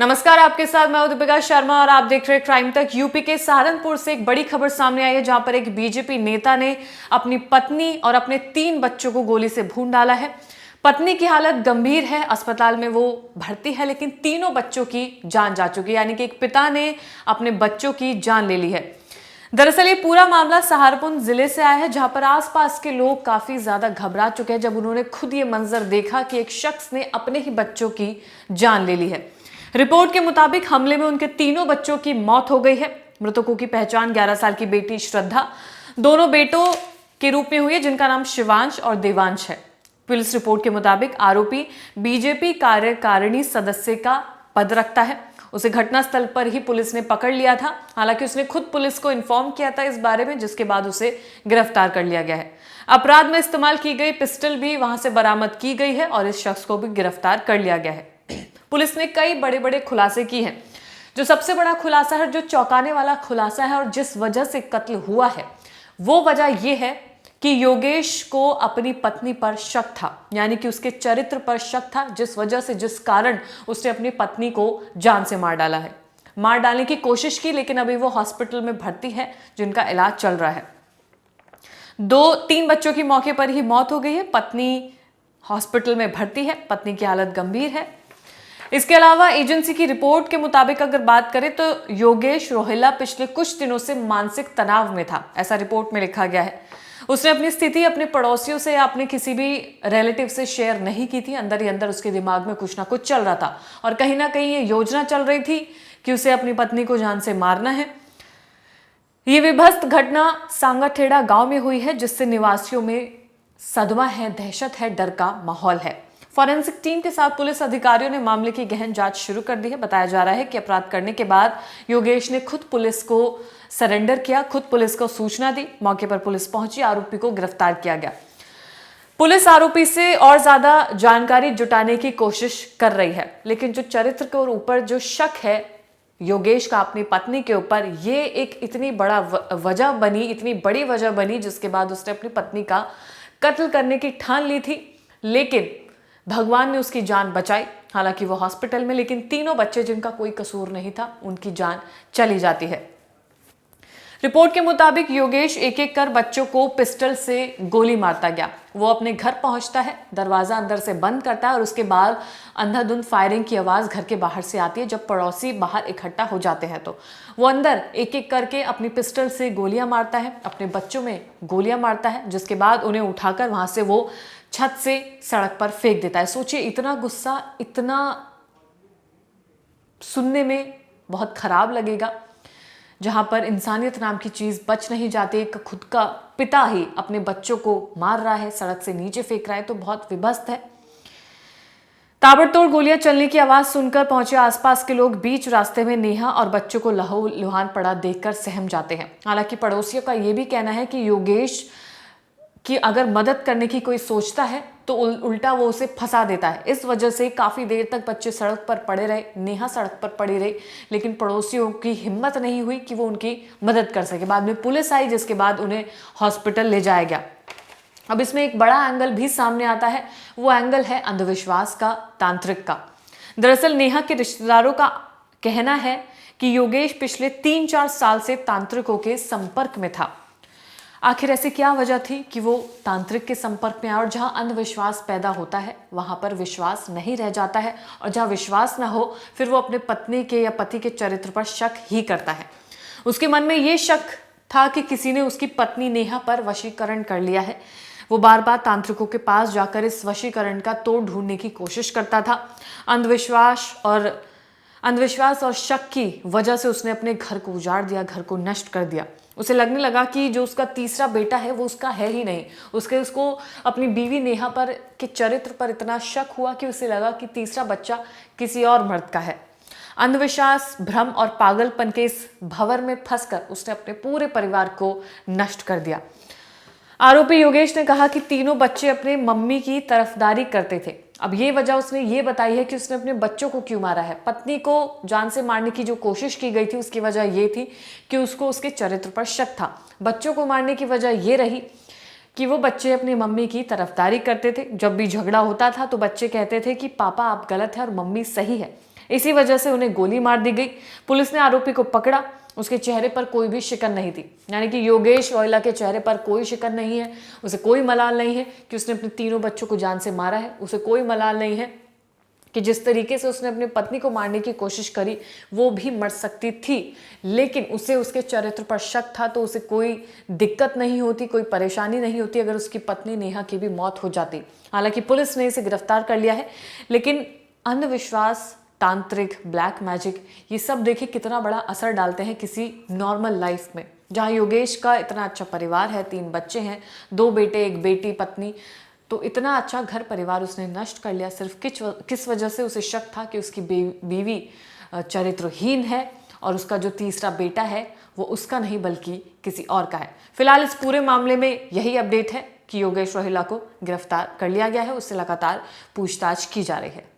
नमस्कार, आपके साथ मैं दीपिका शर्मा और आप देख रहे हैं क्राइम तक। यूपी के सहारनपुर से एक बड़ी खबर सामने आई है, जहां पर एक बीजेपी नेता ने अपनी पत्नी और अपने 3 बच्चों को गोली से भून डाला है। पत्नी की हालत गंभीर है, अस्पताल में वो भर्ती है, लेकिन तीनों बच्चों की जान जा चुकी है। यानी कि एक पिता ने अपने बच्चों की जान ले ली है। दरअसल ये पूरा मामला सहारनपुर जिले से आया है, जहां पर आसपास के लोग काफी ज्यादा घबरा चुके हैं जब उन्होंने खुद ये मंजर देखा कि एक शख्स ने अपने ही बच्चों की जान ले ली है। रिपोर्ट के मुताबिक हमले में उनके तीनों बच्चों की मौत हो गई है। मृतकों की पहचान 11 साल की बेटी श्रद्धा, दोनों बेटों के रूप में हुई है, जिनका नाम शिवांश और देवांश है। पुलिस रिपोर्ट के मुताबिक आरोपी बीजेपी कार्यकारिणी सदस्य का पद रखता है। उसे घटनास्थल पर ही पुलिस ने पकड़ लिया था। हालांकि उसने खुद पुलिस को इन्फॉर्म किया था इस बारे में, जिसके बाद उसे गिरफ्तार कर लिया गया है। अपराध में इस्तेमाल की गई पिस्टल भी वहां से बरामद की गई है और इस शख्स को भी गिरफ्तार कर लिया गया है। पुलिस ने कई बड़े बड़े खुलासे किए हैं। जो सबसे बड़ा खुलासा है, जो चौंकाने वाला खुलासा है और जिस वजह से कत्ल हुआ है, वो वजह यह है कि योगेश को अपनी पत्नी पर शक था। यानी कि उसके चरित्र पर शक था, जिस वजह से, जिस कारण उसने अपनी पत्नी को जान से मार डाला है। मार डालने की कोशिश की, लेकिन अभी वो हॉस्पिटल में भर्ती है, जिनका इलाज चल रहा है। 2-3 बच्चों की मौके पर ही मौत हो गई है। पत्नी हॉस्पिटल में भर्ती है, पत्नी की हालत गंभीर है। इसके अलावा एजेंसी की रिपोर्ट के मुताबिक अगर बात करें तो योगेश रोहिला पिछले कुछ दिनों से मानसिक तनाव में था, ऐसा रिपोर्ट में लिखा गया है। उसने अपनी स्थिति अपने पड़ोसियों से या अपने किसी भी रिलेटिव से शेयर नहीं की थी। अंदर ही अंदर उसके दिमाग में कुछ ना कुछ चल रहा था और कहीं ना कहीं ये योजना चल रही थी कि उसे अपनी पत्नी को जान से मारना है। ये विभत्स घटना सांगाठेड़ा गांव में हुई है, जिससे निवासियों में सदमा है, दहशत है, डर का माहौल है। फॉरेंसिक टीम के साथ पुलिस अधिकारियों ने मामले की गहन जांच शुरू कर दी है। बताया जा रहा है कि अपराध करने के बाद योगेश ने खुद पुलिस को सरेंडर किया, खुद पुलिस को सूचना दी। मौके पर पुलिस पहुंची, आरोपी को गिरफ्तार किया गया। पुलिस आरोपी से और ज्यादा जानकारी जुटाने की कोशिश कर रही है, लेकिन जो चरित्र के ऊपर जो शक है योगेश का अपनी पत्नी के ऊपर, ये एक इतनी बड़ा वजह बनी, इतनी बड़ी वजह बनी, जिसके बाद उसने अपनी पत्नी का कत्ल करने की ठान ली थी। लेकिन भगवान ने उसकी जान बचाई। हालांकि वो हॉस्पिटल में, लेकिन तीनों बच्चे जिनका कोई कसूर नहीं था, उनकी जान चली जाती है। रिपोर्ट के मुताबिक योगेश एक एक कर बच्चों को पिस्टल से गोली मारता गया। वो अपने घर पहुंचता है, दरवाजा अंदर से बंद करता है और उसके बाद अंधाधुंध फायरिंग की आवाज घर के बाहर से आती है। जब पड़ोसी बाहर इकट्ठा हो जाते हैं तो वो अंदर एक एक करके अपनी पिस्टल से गोलियां मारता है, अपने बच्चों में गोलियां मारता है, जिसके बाद उन्हें उठाकर वहां से वो छत से सड़क पर फेंक देता है। सोचिए, इतना गुस्सा, इतना सुनने में बहुत खराब लगेगा, जहां पर इंसानियत नाम की चीज बच नहीं जाती। एक खुद का पिता ही अपने बच्चों को मार रहा है, सड़क से नीचे फेंक रहा है, तो बहुत विभत्स है। ताबड़तोड़ गोलियां चलने की आवाज सुनकर पहुंचे आसपास के लोग बीच रास्ते में नेहा और बच्चों को लहू लुहान पड़ा देखकर सहम जाते हैं। हालांकि पड़ोसियों का यह भी कहना है कि योगेश कि अगर मदद करने की कोई सोचता है तो उल्टा वो उसे फंसा देता है। इस वजह से काफी देर तक बच्चे सड़क पर पड़े रहे, नेहा सड़क पर पड़ी रही, लेकिन पड़ोसियों की हिम्मत नहीं हुई कि वो उनकी मदद कर सके। बाद में पुलिस आई, जिसके बाद उन्हें हॉस्पिटल ले जाया गया। अब इसमें एक बड़ा एंगल भी सामने आता है, वो एंगल है अंधविश्वास का, तांत्रिक का। दरअसल नेहा के रिश्तेदारों का कहना है कि योगेश पिछले 3-4 साल से तांत्रिकों के संपर्क में था। आखिर ऐसी क्या वजह थी कि वो तांत्रिक के संपर्क में आया? और जहां अंधविश्वास पैदा होता है वहां पर विश्वास नहीं रह जाता है, और जहां विश्वास ना हो फिर वो अपने पत्नी के या पति के चरित्र पर शक ही करता है। उसके मन में ये शक था कि किसी ने उसकी पत्नी नेहा पर वशीकरण कर लिया है। वो बार बार तांत्रिकों के पास जाकर इस वशीकरण का तोड़ ढूंढने की कोशिश करता था। अंधविश्वास और शक की वजह से उसने अपने घर को उजाड़ दिया, घर को नष्ट कर दिया। उसे लगने लगा कि जो उसका तीसरा बेटा है वो उसका है ही नहीं। उसको अपनी बीवी नेहा पर के चरित्र पर इतना शक हुआ कि उसे लगा कि तीसरा बच्चा किसी और मर्द का है। अंधविश्वास, भ्रम और पागलपन के इस भंवर में फंसकर उसने अपने पूरे परिवार को नष्ट कर दिया। आरोपी योगेश ने कहा कि तीनों बच्चे अपने मम्मी की तरफदारी करते थे। अब ये वजह उसने ये बताई है कि उसने अपने बच्चों को क्यों मारा है। पत्नी को जान से मारने की जो कोशिश की गई थी, उसकी वजह ये थी कि उसको उसके चरित्र पर शक था। बच्चों को मारने की वजह ये रही कि वो बच्चे अपनी मम्मी की तरफदारी करते थे। जब भी झगड़ा होता था तो बच्चे कहते थे कि पापा आप गलत है और मम्मी सही है। इसी वजह से उन्हें गोली मार दी गई। पुलिस ने आरोपी को पकड़ा। उसके चेहरे पर कोई भी शिकन नहीं थी, यानी कि योगेश रोहिला के चेहरे पर कोई शिकन नहीं है। उसे कोई मलाल नहीं है कि उसने अपने तीनों बच्चों को जान से मारा है। उसे कोई मलाल नहीं है कि जिस तरीके से उसने अपनी पत्नी को मारने की कोशिश करी वो भी मर सकती थी, लेकिन उसे उसके चरित्र पर शक था, तो उसे कोई दिक्कत नहीं होती, कोई परेशानी नहीं होती अगर उसकी पत्नी नेहा की भी मौत हो जाती। हालांकि पुलिस ने इसे गिरफ्तार कर लिया है, लेकिन अंधविश्वास, तांत्रिक, ब्लैक मैजिक, ये सब देखिए कितना बड़ा असर डालते हैं किसी नॉर्मल लाइफ में। जहाँ योगेश का इतना अच्छा परिवार है, 3 बच्चे हैं, 2 बेटे, 1 बेटी, पत्नी, तो इतना अच्छा घर परिवार उसने नष्ट कर लिया। सिर्फ किस वजह से उसे शक था कि उसकी बीवी चरित्रहीन है और उसका जो तीसरा बेटा है वो उसका नहीं बल्कि किसी और का है। फिलहाल इस पूरे मामले में यही अपडेट है कि योगेश रोहिला को गिरफ्तार कर लिया गया है, उससे लगातार पूछताछ की जा रही है।